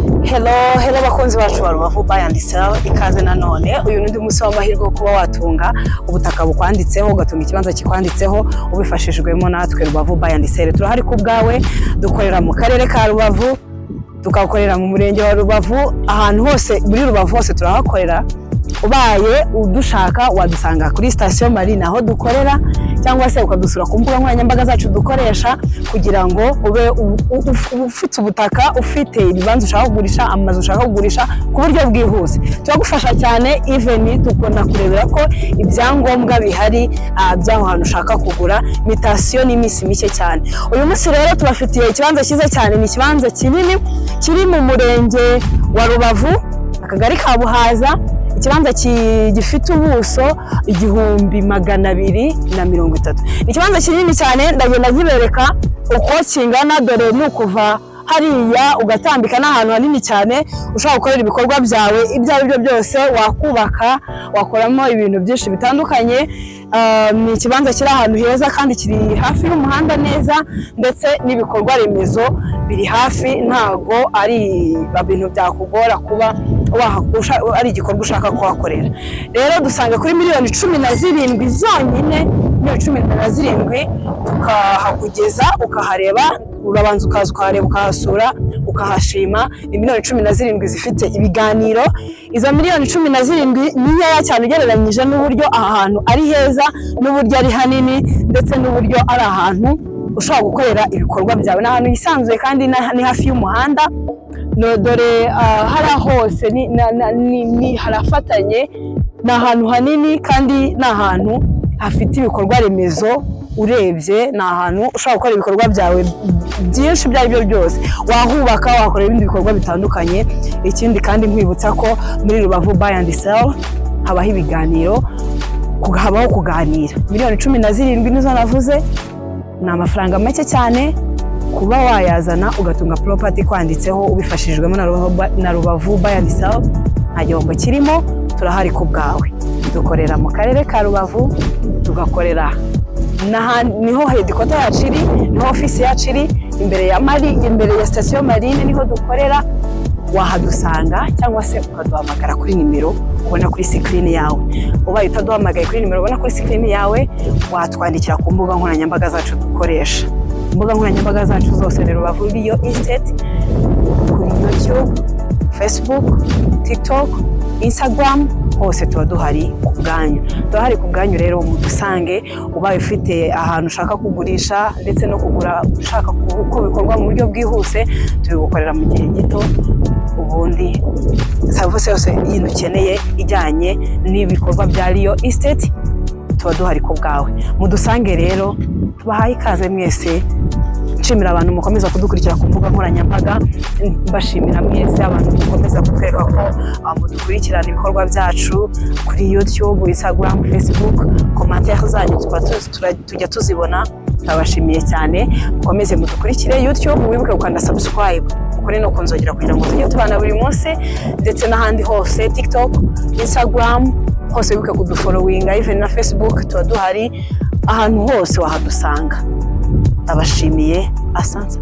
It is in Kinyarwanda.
Hello bakunzi bacu ba Rubavu Buy and Sell, ikaze nanone. Uyu n'undi munsi w'amahirwe kuba watunga ubutaka bukwanditseho, ugatunga ikibanza kikwanditseho ubifashijwemo natwe Rubavu Buy and Sell. Turahari ku bwawe, dukorera mu karere ka Rubavu, tukakorera mu murenge wa Rubavu, ahantu hose muri Rubavu hose turahakorera. Ubaye udushaka wadusanga kuri station Marine aho dukorera, cyangwa se ukadusura ku mbuga nkoranyambaga zacu dukoresha, kugira ngo ube ufite ubutaka, ufite ibibanza ushaka kugurisha, amazu ushaka kugurisha ku buryo bwihuse. Turagufasha cyane, even tukona kurebera ko ibyangombwa bihari by'aho hantu ushaka kugura, mutation n'imisi mike cyane. Uyu munsi rero tubafitiye ikibanza cyiza cyane, ni ikibanza kinini kiri mu murenge wa Rubavu, akagari ka Buhaza. Ikibanza gifite ubuso 1230. Ikibanza kinini cyane, ndagenda nkibereka uko kingana. Dore ni ukuva hariya ugatambika n'ahantu hanini cyane ushaka gukorera ibikorwa byawe ibyo ari byo byose, wakubaka, wakoramo ibintu byinshi bitandukanye. Ni ikibanza kiri ahantu heza kandi kiri hafi y'umuhanda neza, ndetse n'ibikorwa remezo biri hafi, ntago ari ibintu byakugora kuba ari igikorwa ushaka kuhakorera. Rero dusanga kuri miliyoni 17 zonyine, miliyoni 17 tukahakugeza, ukahareba, urabanza ukaza ukahareba, ukahasura, ukahashima. Ni miliyoni 17 zifite ibiganiro. Izo miliyoni 17 niyo cyane ugereranyije n'uburyo aha hantu ari heza, n'uburyo ari hanini, ndetse n'uburyo ari ahantu ushobora gukorera ibikorwa byawe. N'ahantu hisanzuye kandi ni hafi y'umuhanda. Dore hari hose ni harafatanye, ni ahantu hanini kandi ni ahantu hafite ibikorwa remezo. Urebye ni ahantu ushobora gukora ibikorwa byawe byinshi ibyo ari byo byose, wahubaka, wakora ibindi bikorwa bitandukanye. Ikindi kandi nkwibutsa ko muri Rubavu Buy and Sell habaho ibiganiro, habaho kuganira. Miliyoni 17 nizo navuze, ni amafaranga make cyane kuba wayazana ugatunga property kwanditseho ubifashijwemo na Rubavu Buy and Sell. Nta gihombo kirimo, turahari ku bwawe. Dukorera mu karere ka Rubavu, tugakorera niho headquarter yacu iri, niho office yacu iri, imbere ya station Marine niho dukorera. Wahadusanga cyangwa se ukaduhamagara kuri nimero ubona kuri screen yawe. Ubaye utaduhamagaye kuri nimero ubona kuri screen yawe, watwandikira ku mbuga nkoranyambaga zacu dukoresha. Imbuga nkoranyambaga zacu zose ni Rubavu Real Estate, kuri YouTube, Facebook, TikTok, Instagram, hose tuba duhari ku bwanyu. Duhari ku bwanyu rero, mudusange. Ubaye ufite ahantu ushaka kugurisha ndetse no kugura, ushaka ko bikorwa mu buryo bwihuse, tubigukorera mu gihe gito. Ubundi service yose y'intu ukeneye ijyanye n'ibikorwa bya Real Estate tuba duhari ku bwawe. Mudusange rero, tubahaye ikaze mwese. Nshimira abantu mukomeza kudukurikira ku mbuga nkoranyambaga, mbashimira mwese abantu mukomeza kutwereka ko mudukurikirana ibikorwa byacu kuri YouTube, Instagram, Facebook. Commentaire zanyu tujya tuzibona, ndabashimiye cyane. Mukomeze mudukurikire YouTube, wibuke gukanda subscribe, ukore no kunzogera kugira ngo tujye tubana buri munsi, ndetse n'ahandi hose, TikTok, Instagram, hose wibuke kudufollowinga, even na Facebook tuba duhari. Ahantu hose wahadusanga. Ndabashimiye, asante.